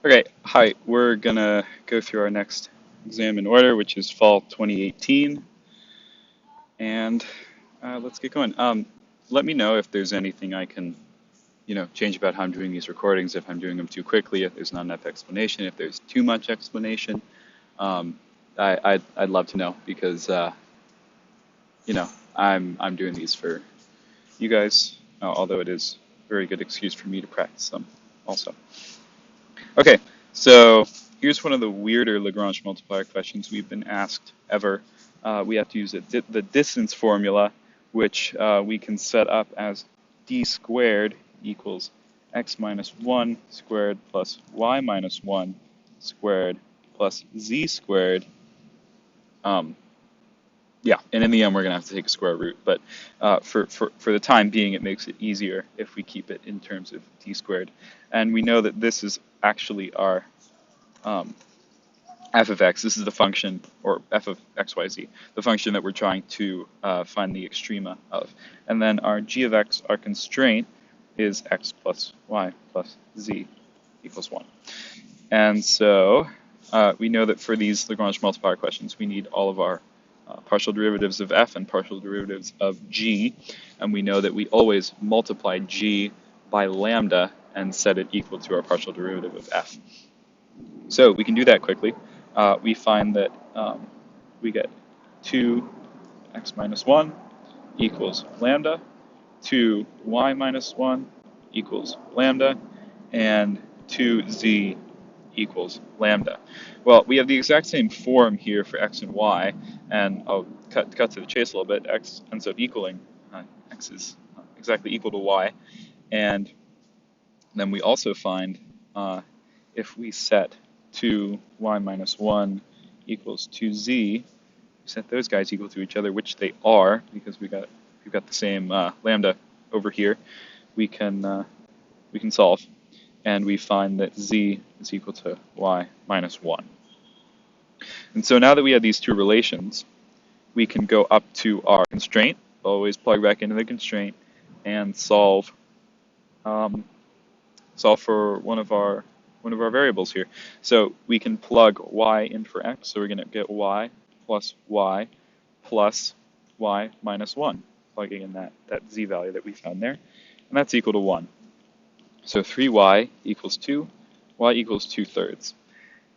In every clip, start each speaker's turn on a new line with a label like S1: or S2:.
S1: Okay, hi. We're gonna go through our next exam in order, which is fall 2018, and let's get going. Let me know if there's anything I can, change about how I'm doing these recordings, if I'm doing them too quickly, if there's not enough explanation, if there's too much explanation. Um, I'd love to know because, I'm doing these for you guys, although it is a very good excuse for me to practice them also. Okay, so here's one of the weirder Lagrange multiplier questions we've been asked ever. We have to use the distance formula, which we can set up as d squared equals x minus 1 squared plus y minus 1 squared plus z squared. Um, yeah, and in the end, we're going to have to take a square root. But for the time being, it makes it easier if we keep it in terms of d squared. And we know that this is actually our um, f of x. This is the function, or f of x, y, z, the function that we're trying to find the extrema of. And then our g of x, our constraint, is x plus y plus z equals 1. And so we know that for these Lagrange multiplier questions, we need all of our partial derivatives of f and partial derivatives of g. And we know that we always multiply g by lambda and set it equal to our partial derivative of f. So we can do that quickly. We find that we get 2x minus 1 equals lambda, 2y minus 1 equals lambda, and 2z equals lambda. Well, we have the exact same form here for x and y, and I'll cut to the chase a little bit. X ends up equaling, x is exactly equal to y, and then we also find if we set 2y minus 1 equals 2z, set those guys equal to each other, which they are, because we've got the same lambda over here. We can solve, and we find that z is equal to y minus 1. And so now that we have these two relations, we can go up to our constraint, always plug back into the constraint, and solve for one of our variables here. So we can plug y in for x, so we're going to get y plus y minus 1, plugging in that z value that we found there, and that's equal to 1. So 3y equals 2, y equals 2/3.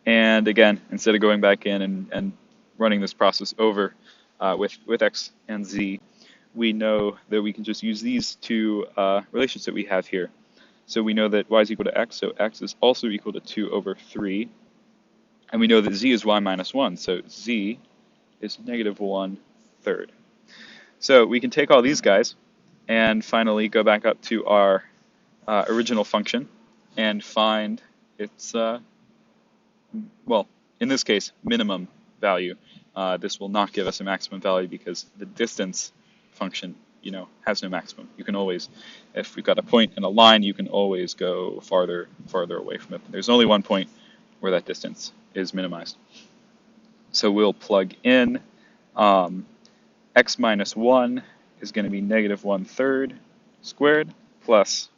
S1: And again, instead of going back in and running this process over with x and z, we know that we can just use these two relations that we have here. So we know that y is equal to x, so x is also equal to 2 over 3. And we know that z is y minus 1, so z is negative 1/3. So we can take all these guys and finally go back up to our original function and find its, well, in this case, minimum value. This will not give us a maximum value because the distance function has no maximum. You can always, if we've got a point and a line, you can always go farther away from it. There's only one point where that distance is minimized. So we'll plug in x minus 1 is going to be negative 1/3 squared plus,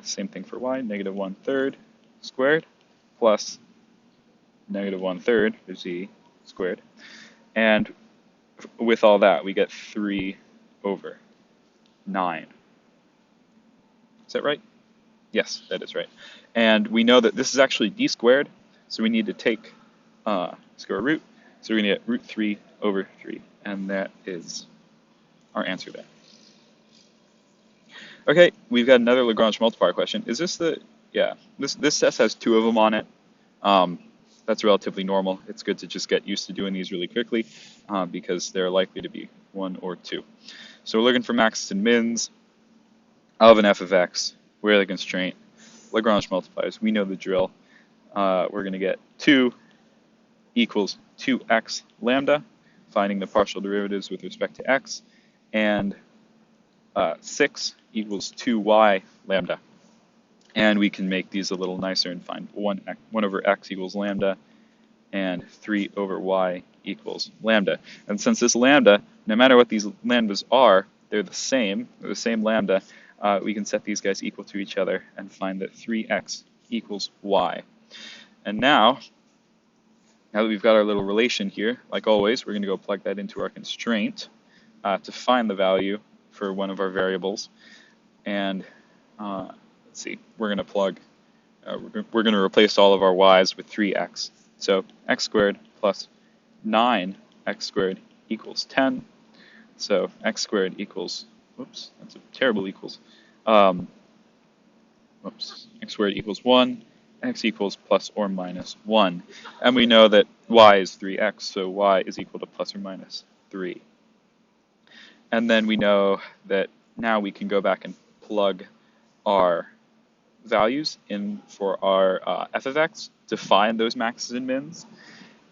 S1: same thing for y, negative 1/3 squared plus negative 1/3 z squared. And with all that, we get 3 over 9. Is that right? Yes, that is right. And we know that this is actually d squared, so we need to take square root. So we're going to get root 3 over 3, and that is our answer there. Okay, we've got another Lagrange multiplier question. Is this the, yeah, this test has 2 of them on it. That's relatively normal. It's good to just get used to doing these really quickly because they're likely to be 1 or 2. So we're looking for maxes and mins of an f of x. Where the constraint, Lagrange multipliers. We know the drill. We're going to get 2 equals 2x lambda, finding the partial derivatives with respect to x, and 6 equals 2y lambda. And we can make these a little nicer and find 1 over x equals lambda, and 3 over y equals lambda. And since this lambda, no matter what these lambdas are, they're the same lambda, we can set these guys equal to each other and find that 3x equals y. And now that we've got our little relation here, like always, we're going to go plug that into our constraint to find the value for one of our variables. And let's see, we're going to plug, we're going to replace all of our y's with 3x. So x squared plus 9x squared equals 10. So x squared equals, whoops, that's a terrible equals. X squared equals 1, x equals plus or minus 1. And we know that y is 3x, so y is equal to plus or minus 3. And then we know that now we can go back and plug our values in for our f of x to find those maxes and mins.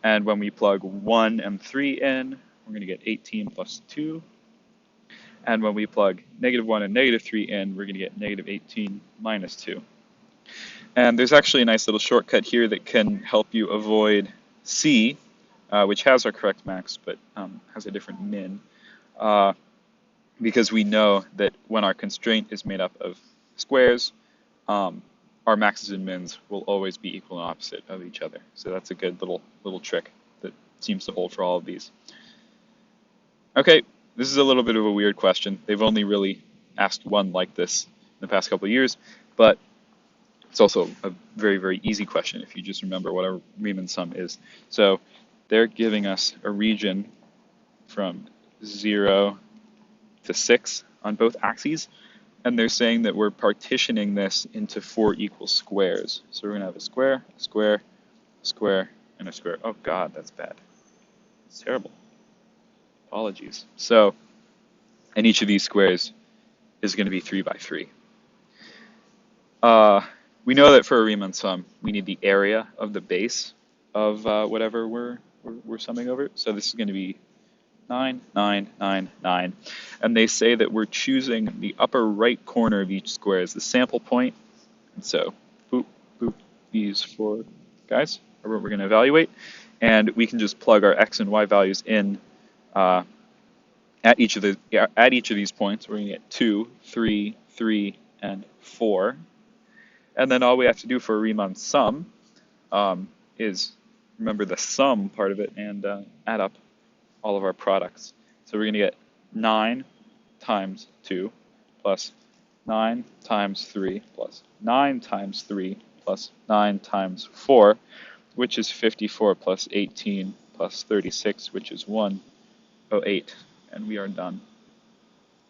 S1: And when we plug 1 and 3 in, we're going to get 18 plus 2. And when we plug -1 and -3 in, we're going to get -18 minus 2. And there's actually a nice little shortcut here that can help you avoid C, which has our correct max, but has a different min, because we know that when our constraint is made up of squares, our maxes and mins will always be equal and opposite of each other. So that's a good little trick that seems to hold for all of these. Okay, this is a little bit of a weird question. They've only really asked one like this in the past couple of years, but it's also a very, very easy question if you just remember what a Riemann sum is. So they're giving us a region from 0 to 6 on both axes, and they're saying that we're partitioning this into 4 equal squares. So we're going to have a square, a square, a square, and a square. Oh God, that's bad. It's terrible. Apologies. So, and each of these squares is going to be 3 by 3. We know that for a Riemann sum, we need the area of the base of whatever we're summing over. So this is going to be 9, 9, 9, 9. And they say that we're choosing the upper right corner of each square as the sample point. And so, boop, boop, these 4 guys are what we're going to evaluate. And we can just plug our x and y values in at each of these points. We're going to get 2, 3, 3, and 4. And then all we have to do for a Riemann sum is remember the sum part of it and add up all of our products. So we're going to get 9 times 2 plus 9 times 3 plus 9 times 3 plus 9 times 4, which is 54 plus 18 plus 36, which is 108. And we are done.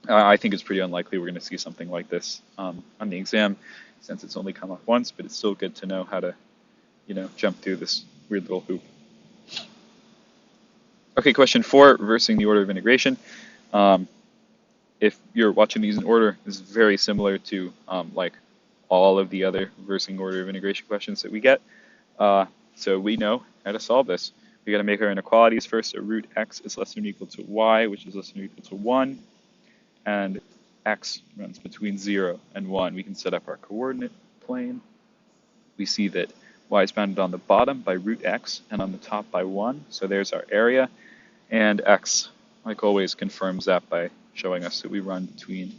S1: I think it's pretty unlikely we're going to see something like this on the exam, since it's only come up once, but it's still good to know how to, jump through this weird little hoop. Okay, question 4, reversing the order of integration. If you're watching these in order, this is very similar to like all of the other reversing order of integration questions that we get. So we know how to solve this. We got to make our inequalities first. So root x is less than or equal to y, which is less than or equal to 1. And x runs between 0 and 1. We can set up our coordinate plane. We see that y is bounded on the bottom by root x and on the top by 1. So there's our area. And x, like always, confirms that by showing us that we run between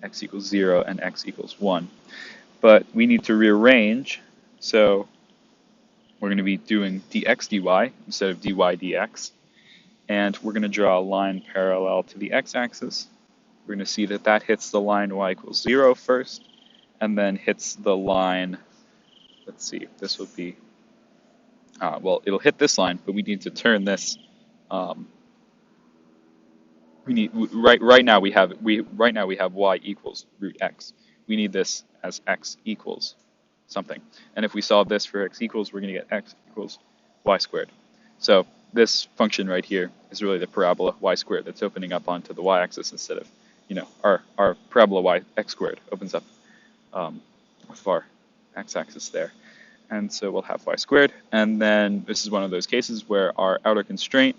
S1: x equals 0 and x equals 1. But we need to rearrange. So we're going to be doing dx dy instead of dy dx. And we're going to draw a line parallel to the x-axis. We're going to see that that hits the line y equals 0 first, and then hits the line, let's see, this will be, well, it'll hit this line, but we need to turn this, right now we have y equals root x. We need this as x equals something. And if we solve this for x equals, we're going to get x equals y squared. So this function right here is really the parabola y squared that's opening up onto the y-axis instead of, our parabola y x squared opens up with our x-axis there. And so we'll have y squared. And then this is one of those cases where our outer constraint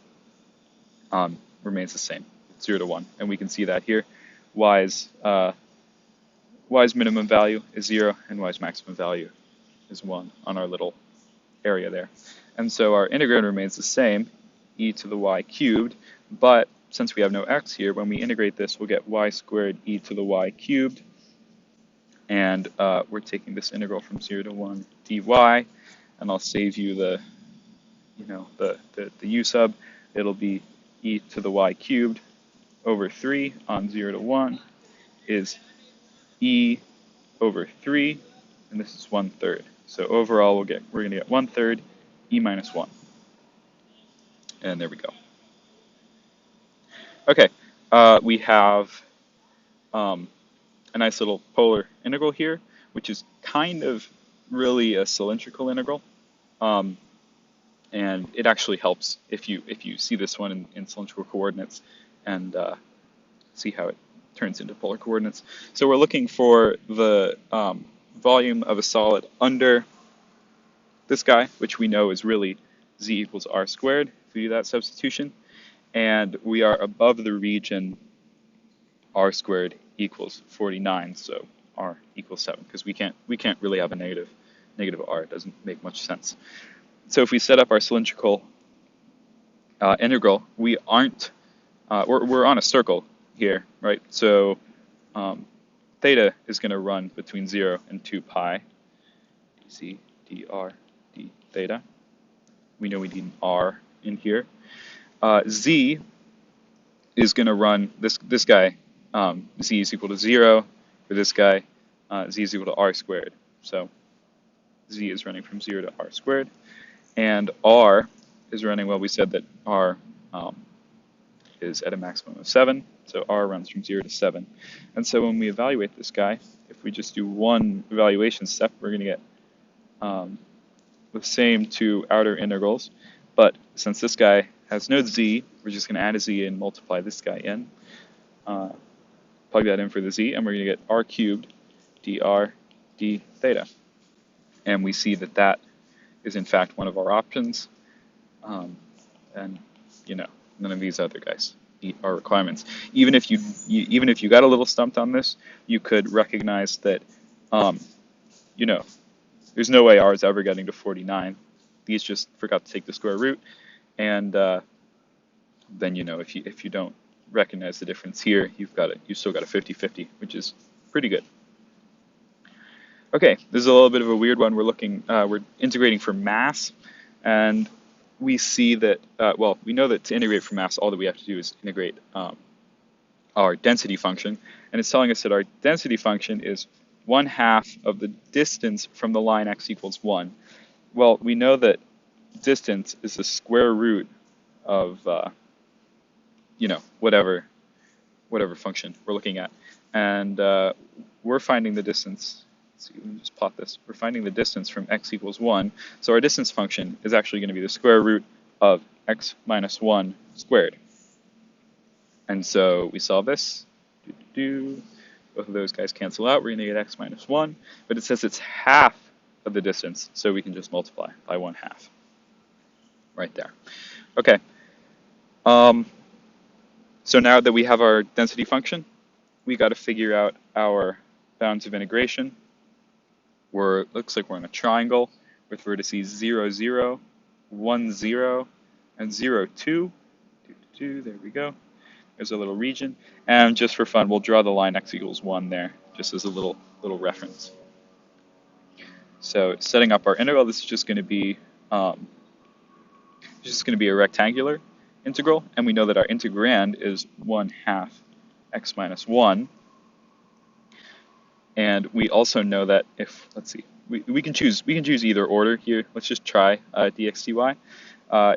S1: remains the same, 0 to 1. And we can see that here. Y's minimum value is 0, and y's maximum value is 1 on our little area there. And so our integrand remains the same, e to the y cubed, but since we have no x here, when we integrate this, we'll get y squared e to the y cubed And we're taking this integral from 0 to 1 dy, and I'll save you the u sub. It'll be e to the y cubed over 3 on 0 to 1 is e over 3, and this is 1/3. So overall, we're going to get 1/3 e minus 1. And there we go. Okay, we have a nice little polar integral here, which is kind of really a cylindrical integral. And it actually helps if you see this one in cylindrical coordinates and see how it turns into polar coordinates. So we're looking for the volume of a solid under this guy, which we know is really z equals r squared if we do that substitution. And we are above the region r squared equals 49, so r equals 7, because we can't really have a negative r. It doesn't make much sense. So if we set up our cylindrical integral, we aren't we're on a circle here, right? So theta is going to run between 0 and 2 pi dc dr d theta. We know we need an r in here. Z is going to run this guy. Z is equal to 0 for this guy. Z is equal to r squared. So Z is running from 0 to r squared. And R is running, well, we said that R is at a maximum of 7. So R runs from 0 to 7. And so when we evaluate this guy, if we just do one evaluation step, we're going to get the same two outer integrals. But since this guy has no z, we're just going to add a z and multiply this guy in. Plug that in for the z, and we're going to get r cubed dr d theta. And we see that that is in fact one of our options. And none of these other guys meet our requirements. Even if you got a little stumped on this, you could recognize that there's no way r is ever getting to 49. These just forgot to take the square root, and then if you don't recognize the difference here, you've still got a 50-50, which is pretty good. Okay, this is a little bit of a weird one. We're integrating for mass, and we see that we know that to integrate for mass, all that we have to do is integrate our density function, and it's telling us that our density function is 1/2 of the distance from the line x equals 1. Well, we know that distance is the square root of whatever function we're looking at, and we're finding the distance. Let's see, let me just plot this. We're finding the distance from x equals 1, so our distance function is actually going to be the square root of x minus 1 squared. And so we solve this. Both of those guys cancel out. We're going to get x minus 1, but it says it's half of the distance, so we can just multiply by 1/2 right there. Okay. So now that we have our density function, we got to figure out our bounds of integration. Looks like we're in a triangle with vertices 0, 0, 1, 0, and 0, 2. There we go. There's a little region. And just for fun, we'll draw the line x equals 1 there, just as a little reference. So setting up our integral, this is just going to be a rectangular integral, and we know that our integrand is 1/2 x minus 1. And we also know that we can choose either order here. Let's just try dx dy.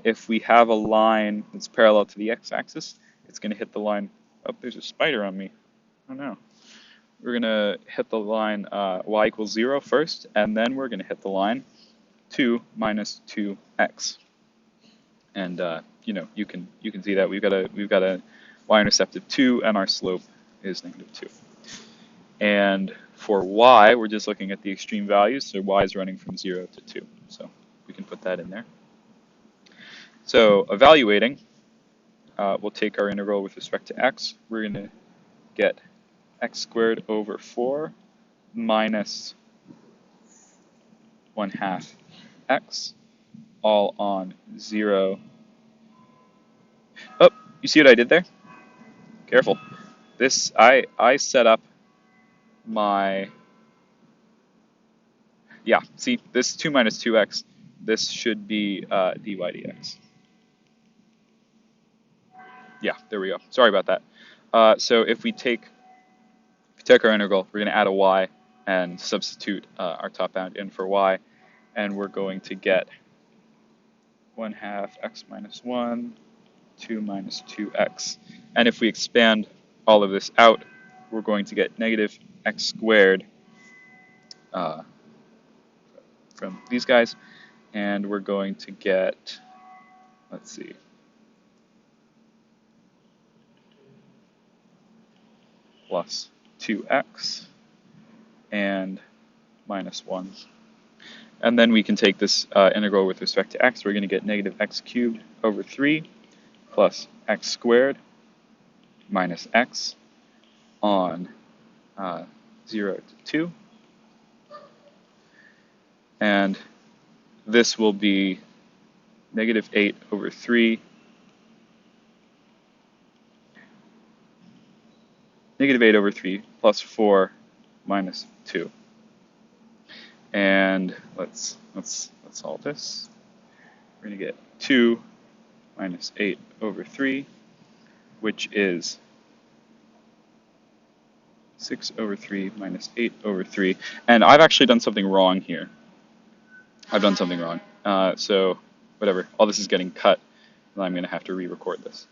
S1: If we have a line that's parallel to the x-axis, it's going to hit the line. Oh, there's a spider on me. Oh no. We're going to hit the line y equals 0 first, and then we're going to hit the line 2 minus 2x. And you can see that we've got a y-intercept of 2, and our slope is -2. And for y, we're just looking at the extreme values, so y is running from 0 to 2. So we can put that in there. So evaluating, we'll take our integral with respect to x. We're going to get x squared over 4 minus 1/2 x, all on 0. Oh, you see what I did there? Careful. I set up my Yeah, see, this 2 minus 2x, this should be dy dx. Yeah, there we go. Sorry about that. So if we take our integral, we're going to add a y and substitute our top bound in for y, and we're going to get 1/2 x minus 1, 2 minus 2x. And if we expand all of this out, we're going to get negative x squared from these guys, and we're going to get, let's see, plus 2x and minus 1. And then we can take this integral with respect to x. We're going to get negative x cubed over 3 plus x squared minus x on 0 to 2. And this will be negative 8 over 3, negative 8 over 3 plus 4 minus 2. And let's solve this. We're going to get 2 minus 8 over 3, which is 6 over 3 minus 8 over 3. And I've actually done something wrong here. I've done something wrong. So whatever, all this is getting cut, and I'm going to have to re-record this.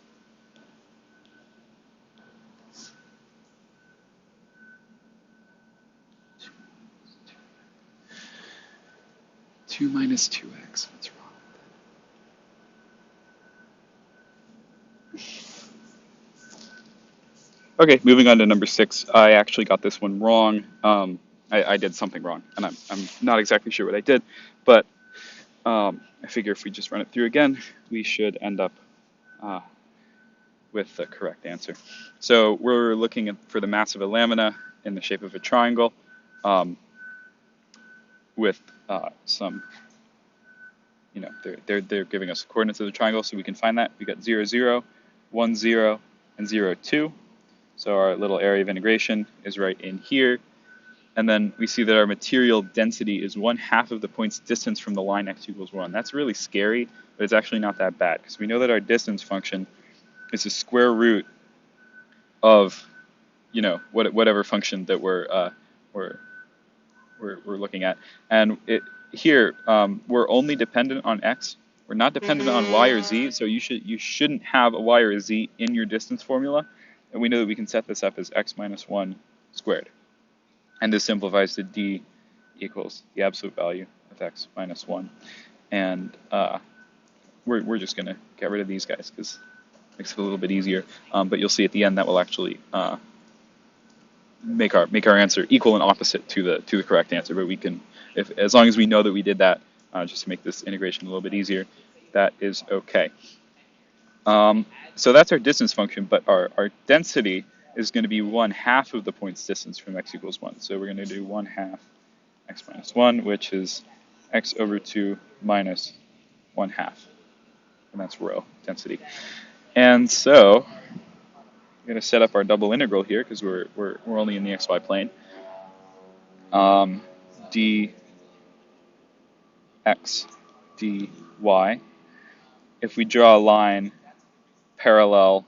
S1: Two minus 2x, what's wrong with that? Okay, moving on to number 6. I actually got this one wrong. I did something wrong, and I'm not exactly sure what I did, but I figure if we just run it through again, we should end up with the correct answer. So we're looking for the mass of a lamina in the shape of a triangle with some, you know, they're giving us coordinates of the triangle, so we can find that. We got 0, 0, 1, 0, and 0, 2. So our little area of integration is right in here. And then we see that our material density is 1/2 of the point's distance from the line x equals 1. That's really scary, but it's actually not that bad, because we know that our distance function is the square root of, you know, whatever function that we're looking at. And here we're only dependent on x. We're not dependent on y or z, so you shouldn't have a y or a z in your distance formula. And we know that we can set this up as x minus 1 squared. And this simplifies to d equals the absolute value of x minus 1. And we're just going to get rid of these guys because it makes it a little bit easier. But you'll see at the end that will actually make our answer equal and opposite to the correct answer. But we can, as long as we know that we did that, just to make this integration a little bit easier, that is okay. So that's our distance function, but our density is going to be 1/2 of the point's distance from x equals 1. So we're going to do 1/2 x minus 1, which is x over 2 minus 1/2. And that's rho density. And so we're going to set up our double integral here because we're only in the xy plane. dx dy. If we draw a line parallel,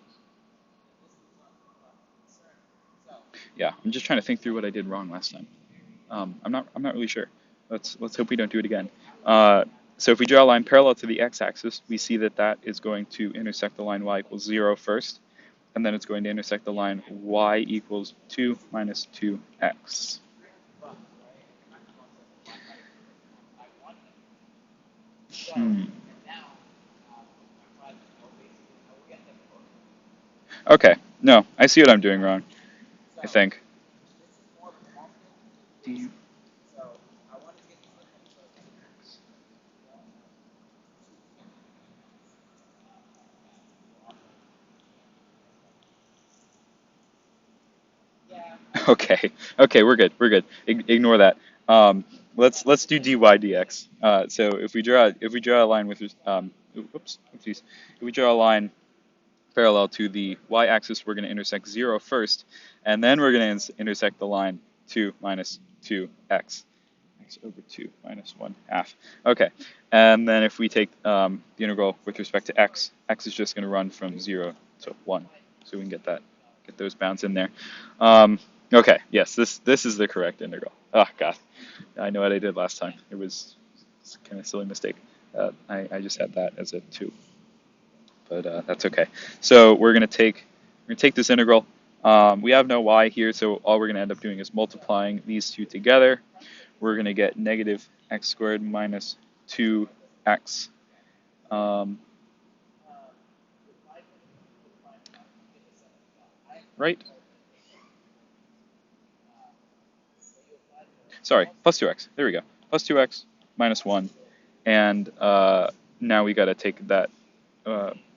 S1: yeah, I'm just trying to think through what I did wrong last time. I'm not really sure. Let's hope we don't do it again. So if we draw a line parallel to the x-axis, we see that is going to intersect the line y equals 0 first, and then it's going to intersect the line y equals 2 minus 2x. Okay, no, I see what I'm doing wrong, I think. Okay, we're good. Ignore that. Let's do dy dx. So if we draw a line with if we draw a line parallel to the y-axis, we're going to intersect 0 first, and then we're going to intersect the line 2 minus 2x. x over 2 minus 1 half. Okay, and then if we take the integral with respect to x, x is just going to run from 0 to 1. So we can get those bounds in there. Okay, yes, this is the correct integral. Oh, God, I know what I did last time. It was kind of a silly mistake. I just had that as a 2. But that's okay. So we're going to take this integral. We have no y here, so all we're going to end up doing is multiplying these two together. We're going to get negative x squared minus 2x. Right? Sorry, plus 2x. There we go. Plus 2x minus 1. And now we got to take that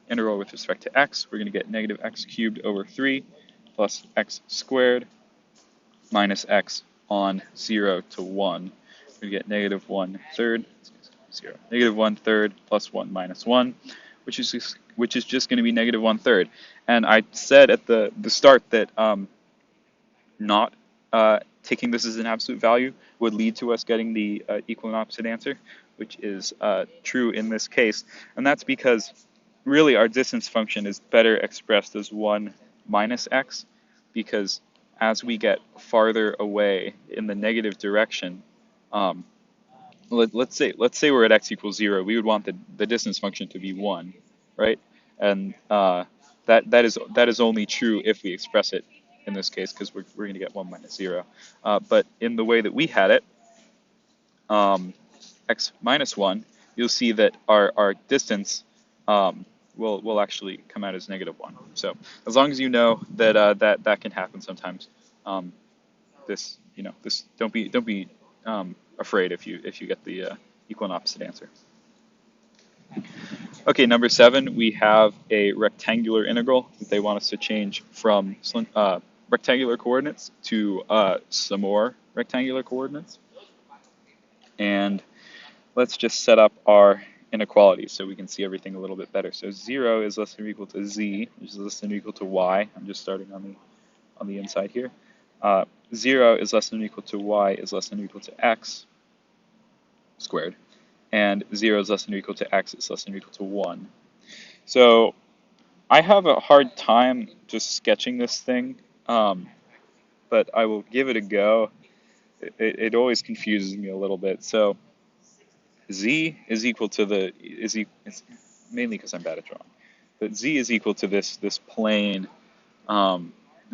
S1: integral with respect to x. We're going to get negative x cubed over 3 plus x squared minus x on 0 to 1. We get negative 1/3, 0. Negative 1/3 plus 1 minus 1, which is just going to be negative 1/3. And I said at the start that not taking this as an absolute value would lead to us getting the equal and opposite answer, which is true in this case. And that's because really our distance function is better expressed as 1 minus x, because as we get farther away in the negative direction, let's say we're at x equals 0, we would want the distance function to be 1, right? And that is only true if we express it in this case, because we're going to get 1 minus 0. But in the way that we had it, x minus 1, you'll see that our distance will actually come out as negative 1. So as long as you know that that can happen sometimes, this don't be afraid if you get the equal and opposite answer. Okay, number 7, we have a rectangular integral that they want us to change from rectangular coordinates to some more rectangular coordinates. And let's just set up our inequalities so we can see everything a little bit better. So 0 is less than or equal to z, which is less than or equal to y. I'm just starting on the inside here. 0 is less than or equal to y is less than or equal to x squared. And 0 is less than or equal to x is less than or equal to 1. So I have a hard time just sketching this thing, but I will give it a go. It always confuses me a little bit. So z is equal to it's mainly because I'm bad at drawing, but z is equal to this plane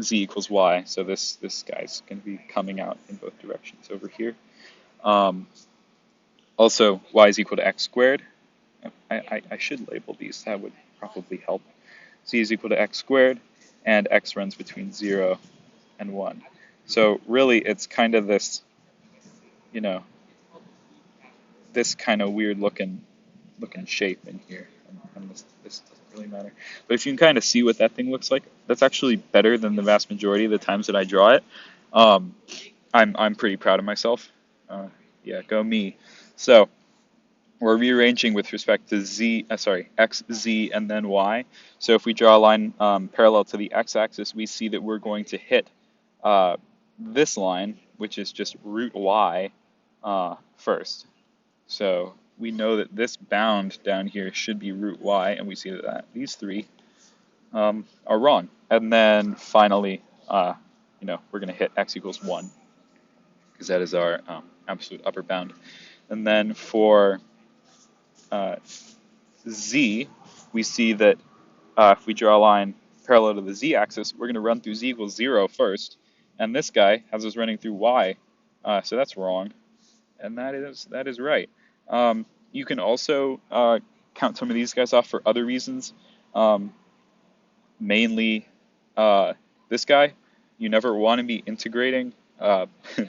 S1: z equals y. So this guy's going to be coming out in both directions over here. Also, y is equal to x squared. I should label these. That would probably help. Z is equal to x squared, and x runs between 0 and 1. So really, it's kind of this, this kind of weird looking shape in here. And this doesn't really matter. But if you can kind of see what that thing looks like, that's actually better than the vast majority of the times that I draw it. I'm pretty proud of myself. Yeah, go me. So we're rearranging with respect to x, z, and then y. So if we draw a line parallel to the x-axis, we see that we're going to hit this line, which is just root y first. So we know that this bound down here should be root y, and we see that these three are wrong. And then finally, we're going to hit x equals 1, because that is our absolute upper bound. And then for z, we see that if we draw a line parallel to the z-axis, we're going to run through z equals 0 first, and this guy has us running through y, so that's wrong, and that is right. You can also count some of these guys off for other reasons, mainly this guy. You never want to be integrating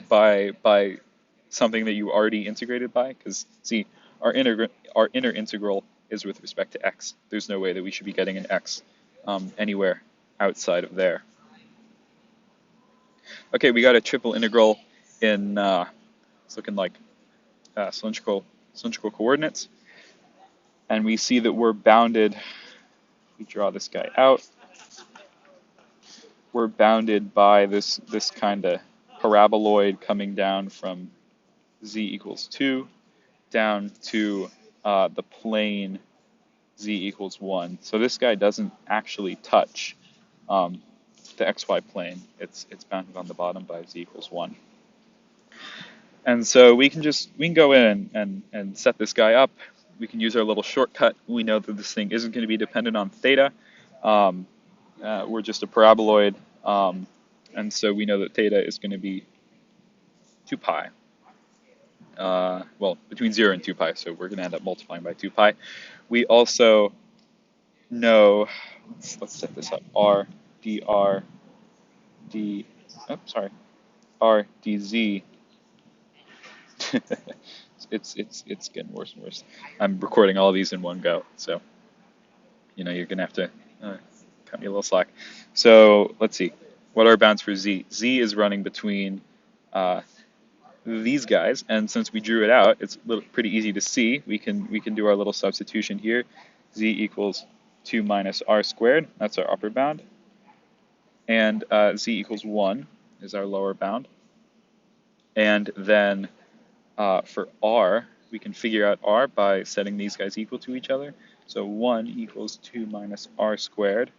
S1: by something that you already integrated by, because see, our inner integral is with respect to x. There's no way that we should be getting an x anywhere outside of there. Okay, we got a triple integral in it's looking like cylindrical coordinates, and we see that we're bounded. We draw this guy out. We're bounded by this kind of paraboloid coming down from z equals 2 down to the plane z equals 1. So this guy doesn't actually touch the xy plane. It's bounded on the bottom by z equals 1. And so we can go in and set this guy up. We can use our little shortcut. We know that this thing isn't going to be dependent on theta. We're just a paraboloid, and so we know that theta is going to be 2 pi. Well, between 0 and 2 pi, so we're going to end up multiplying by 2 pi. We also know, let's set this up, r dr d, r dz. It's getting worse and worse. I'm recording all of these in one go, so you're gonna have to cut me a little slack. So let's see, what are our bounds for z? Z is running between these guys, and since we drew it out, it's pretty easy to see. We can do our little substitution here. Z equals 2 minus r squared. That's our upper bound, and z equals 1 is our lower bound, and then for r, we can figure out r by setting these guys equal to each other. So 1 equals 2 minus r squared.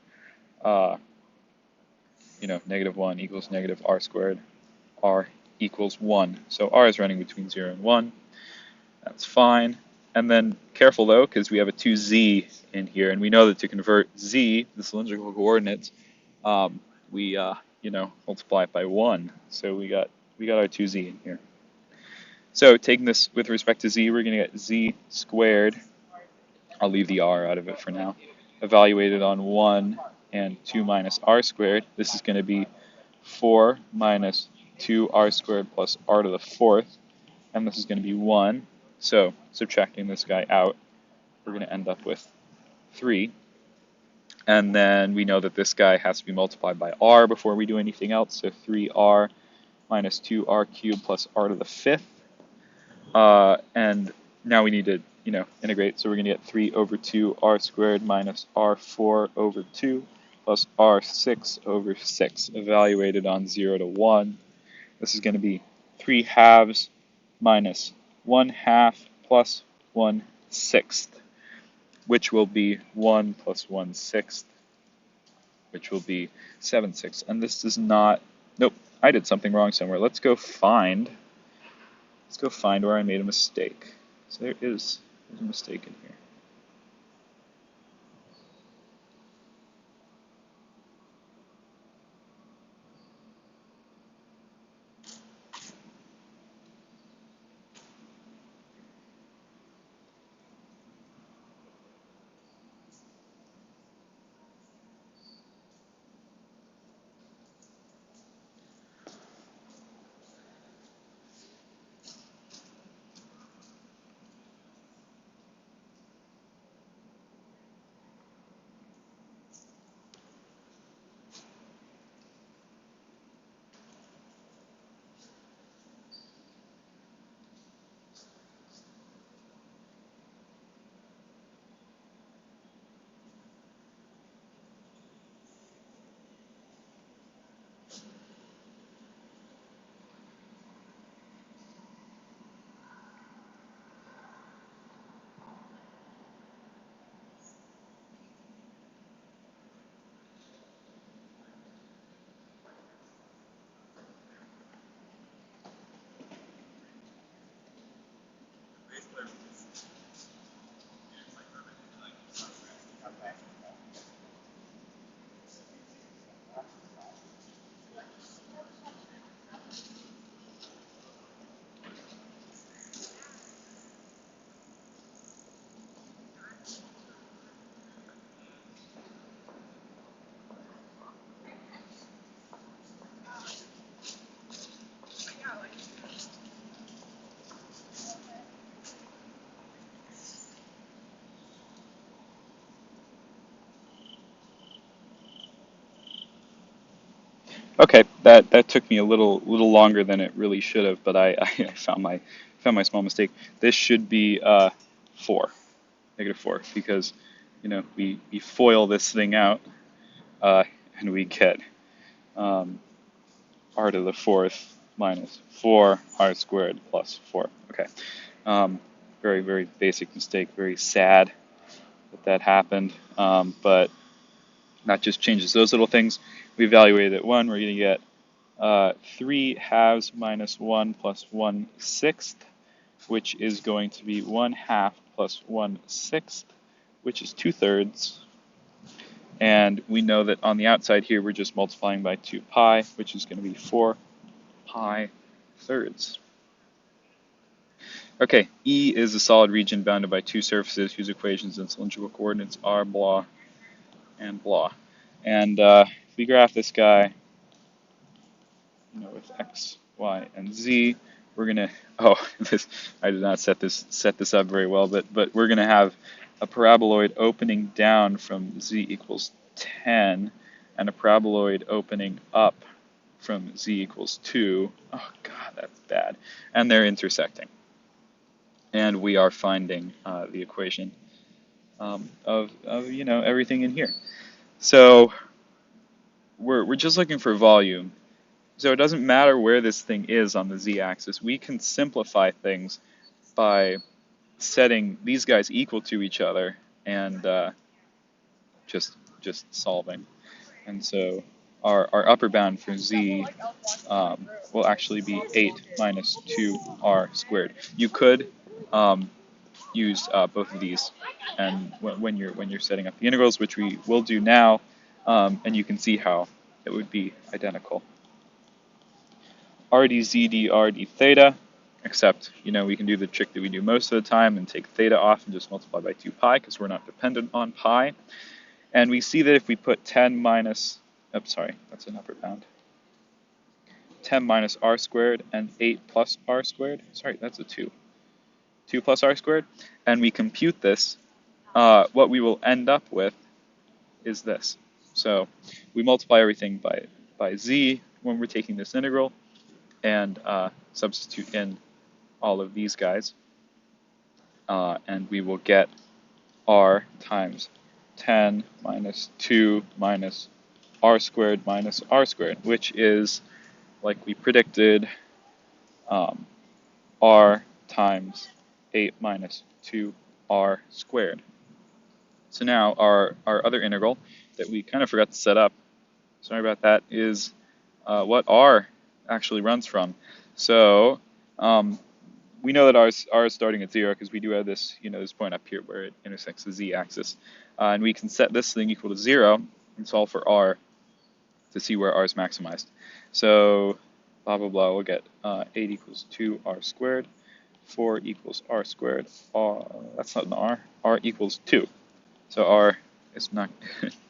S1: Negative 1 equals negative r squared. R equals 1. So r is running between 0 and 1. That's fine. And then careful though, because we have a 2z in here, and we know that to convert z, the cylindrical coordinates, we multiply it by 1. So we got our 2z in here. So taking this with respect to z, we're going to get z squared. I'll leave the r out of it for now. Evaluated on 1 and 2 minus r squared. This is going to be 4 minus 2r squared plus r to the 4th. And this is going to be 1. So subtracting this guy out, we're going to end up with 3. And then we know that this guy has to be multiplied by r before we do anything else. So 3r minus 2r cubed plus r to the 5th. And now we need to, integrate. So we're going to get 3 over 2 r squared minus r4 over 2 plus r6 over 6, evaluated on 0 to 1. This is going to be 3 halves minus 1 half plus 1/6, which will be 1 plus 1/6, which will be 7/6. And this does not, nope, I did something wrong somewhere. Let's go find where I made a mistake. So there's a mistake in here. Okay, that took me a little longer than it really should have, but I found my small mistake. This should be 4, negative 4, because we FOIL this thing out, and we get r to the 4th minus 4r squared plus 4. Okay. Very, very basic mistake. Very sad that happened. But that just changes those little things. We evaluated at 1. We're going to get 3 halves minus 1 plus 1/6, which is going to be 1/2 plus 1/6, which is 2/3. And we know that on the outside here, we're just multiplying by 2 pi, which is going to be 4 pi thirds. Okay, E is a solid region bounded by two surfaces whose equations and cylindrical coordinates are blah and blah. And if we graph this guy, with x, y, and z, we're gonna. Oh, I did not set this up very well, but we're gonna have a paraboloid opening down from z equals 10, and a paraboloid opening up from z equals 2. Oh God, that's bad. And they're intersecting. And we are finding the equation of everything in here. So we're just looking for volume. So it doesn't matter where this thing is on the z-axis. We can simplify things by setting these guys equal to each other and just solving. And so our upper bound for z will actually be 8 minus 2r squared. You could use both of these, and when you're setting up the integrals, which we will do now, and you can see how it would be identical. R dz dr d theta, except we can do the trick that we do most of the time and take theta off and just multiply by 2 pi because we're not dependent on pi. And we see that if we put 10 minus, that's an upper bound, 10 minus r squared and 8 plus r squared, that's a 2 plus r squared, and we compute this, what we will end up with is this. So we multiply everything by z when we're taking this integral, and substitute in all of these guys, and we will get r times 10 minus 2 minus r squared, which is, like we predicted, r times 8 minus 2r squared. So now our other integral that we kind of forgot to set up, sorry about that, is what r actually runs from. So we know that r is starting at 0 because we do have this, this point up here where it intersects the z-axis. And we can set this thing equal to 0 and solve for r to see where r is maximized. So blah, blah, blah, we'll get 8 equals 2r squared, 4 equals r squared, that's not an r equals 2. So r is not,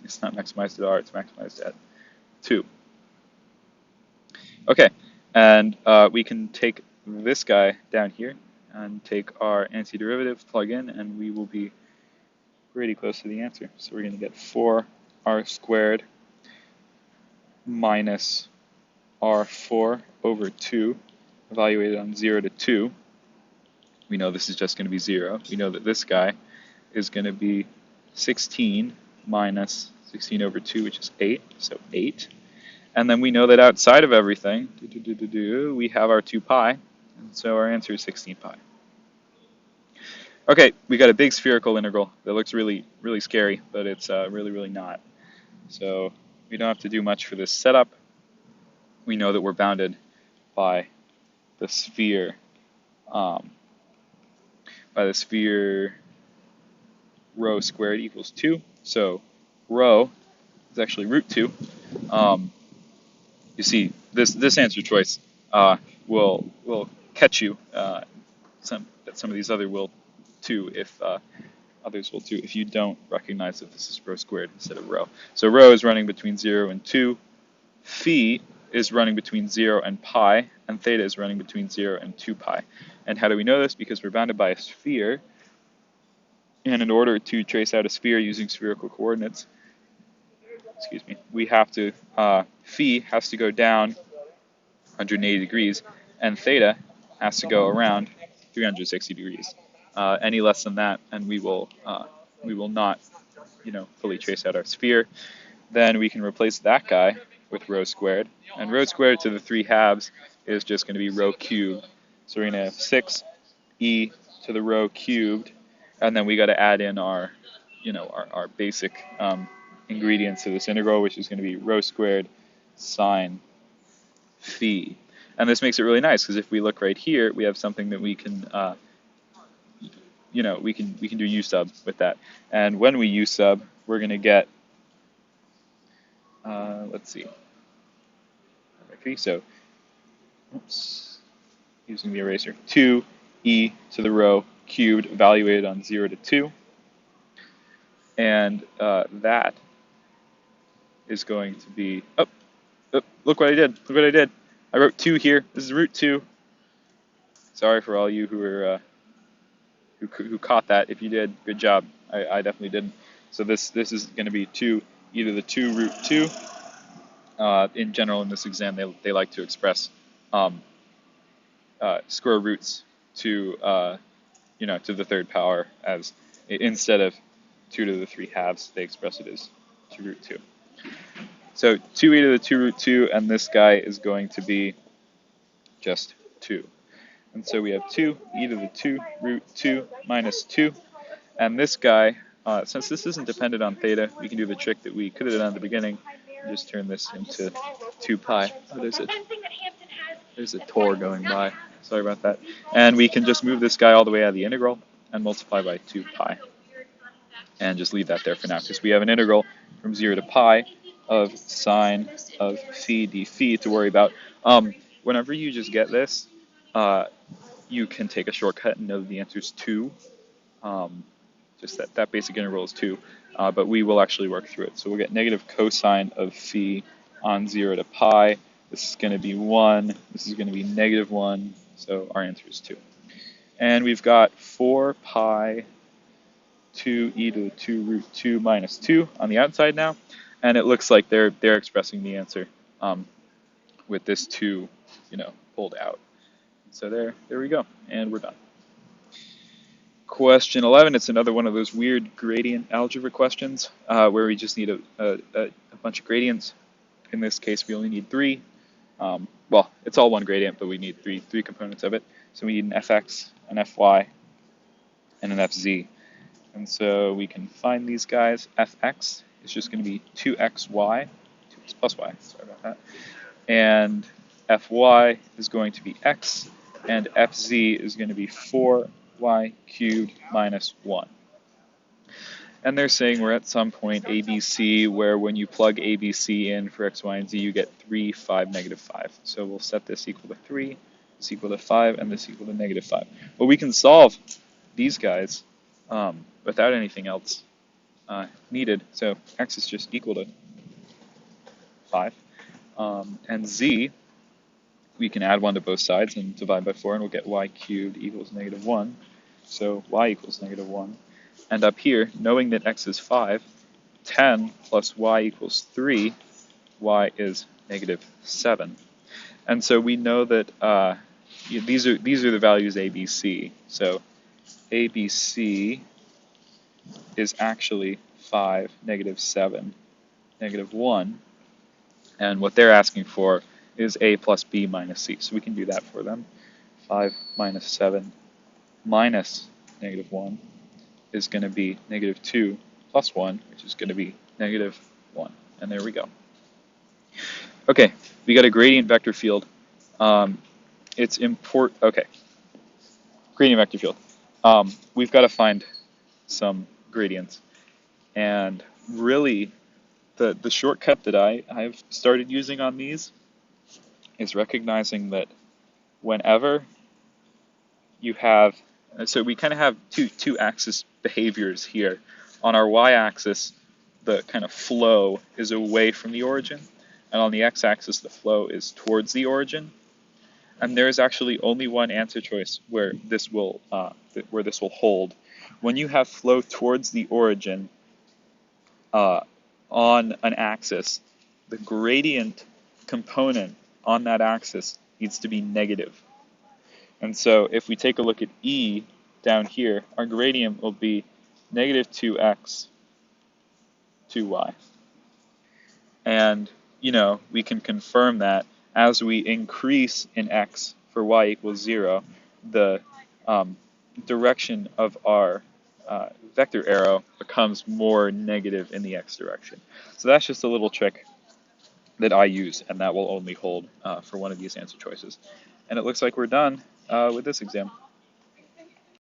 S1: it's not maximized at r, it's maximized at 2. Okay, and we can take this guy down here and take our antiderivative, plug in, and we will be pretty close to the answer. So we're going to get 4r squared minus r4 over 2, evaluated on 0 to 2. We know this is just going to be 0. We know that this guy is going to be 16 minus 16 over 2, which is 8, so 8. And then we know that outside of everything, we have our 2 pi, and so our answer is 16 pi. Okay, we got a big spherical integral that looks really, really scary, but it's really, really not. So we don't have to do much for this setup. We know that we're bounded by the sphere, rho squared equals 2. So rho is actually root 2. You see, this answer choice will catch you. Some of these other will too, if others will too, if you don't recognize that this is rho squared instead of rho. So rho is running between 0 and 2. Phi is running between 0 and pi, and theta is running between 0 and 2 pi. And how do we know this? Because we're bounded by a sphere, and in order to trace out a sphere using spherical coordinates, we have to, phi has to go down 180 degrees, and theta has to go around 360 degrees. Any less than that, and we will not, fully trace out our sphere. Then we can replace that guy with rho squared, and rho squared to the 3 halves is just going to be rho cubed. So we're going to have 6e to the rho cubed, and then we got to add in our, our basic ingredients to this integral, which is going to be rho squared sine phi. And this makes it really nice because if we look right here, we have something that we can, we can do u sub with that. And when we u sub, we're going to get, let's see. Okay, so, oops, using the eraser, 2e to the rho cubed evaluated on 0 to 2. And that is going to be, look what I did, look what I did. I wrote 2 here, this is root 2. Sorry for all you who were, who caught that. If you did, good job. I definitely didn't. So this is going to be 2 e to the 2 root 2. In general, in this exam, they like to express square roots to to the third power as instead of 2 to the 3 halves, they express it as 2 root 2. So 2e to the 2 root 2, and this guy is going to be just 2. And so we have 2e to the 2 root 2 minus 2. And this guy, since this isn't dependent on theta, we can do the trick that we could have done at the beginning. Just turn this into 2 pi. Oh, there's a Tor going by. Sorry about that. And we can just move this guy all the way out of the integral and multiply by 2 pi. And just leave that there for now, because we have an integral from 0 to pi of sine of phi d phi to worry about. Whenever you just get this, you can take a shortcut and know that the answer is 2. Just that basic integral is 2. But we will actually work through it. So we'll get negative cosine of phi on 0 to pi. This is going to be 1. This is going to be negative 1. So our answer is 2. And we've got 4 pi 2e to the 2 root 2 minus 2 on the outside now. And it looks like they're expressing the answer with this 2, pulled out. So there we go. And we're done. Question 11, it's another one of those weird gradient algebra questions where we just need a bunch of gradients. In this case, we only need 3. Well, it's all one gradient, but we need three components of it. So we need an fx, an fy, and an fz. And so we can find these guys. Fx is just going to be 2xy, 2x plus y, sorry about that. And fy is going to be x, and fz is going to be 4y cubed minus 1. And they're saying we're at some point ABC where when you plug ABC in for x, y, and z, you get 3, 5, negative 5. So we'll set this equal to 3, this equal to 5, and this equal to negative 5. Well, we can solve these guys without anything else needed. So x is just equal to 5. And z, we can add 1 to both sides and divide by 4, and we'll get y cubed equals negative 1. So y equals negative 1. And up here, knowing that x is 5, 10 plus y equals 3, y is negative 7. And so we know that these are the values ABC. So ABC is actually 5, negative 7, negative 1. And what they're asking for is a plus b minus c. So we can do that for them. 5 minus 7 minus negative 1 is going to be negative 2 plus 1, which is going to be negative 1. And there we go. Okay, we got a gradient vector field. It's important. Okay, gradient vector field. We've got to find some gradients. And really, the shortcut that I've started using on these is recognizing that whenever you have, so we kind of have two axis behaviors here. On our y-axis, the kind of flow is away from the origin, and on the x-axis, the flow is towards the origin. And there is actually only one answer choice where this will hold. When you have flow towards the origin on an axis, the gradient component on that axis needs to be negative. And so if we take a look at E down here, our gradient will be negative 2x, 2y. And, we can confirm that as we increase in x for y equals 0, the direction of our vector arrow becomes more negative in the x direction. So that's just a little trick that I use, and that will only hold for one of these answer choices. And it looks like we're done with this exam.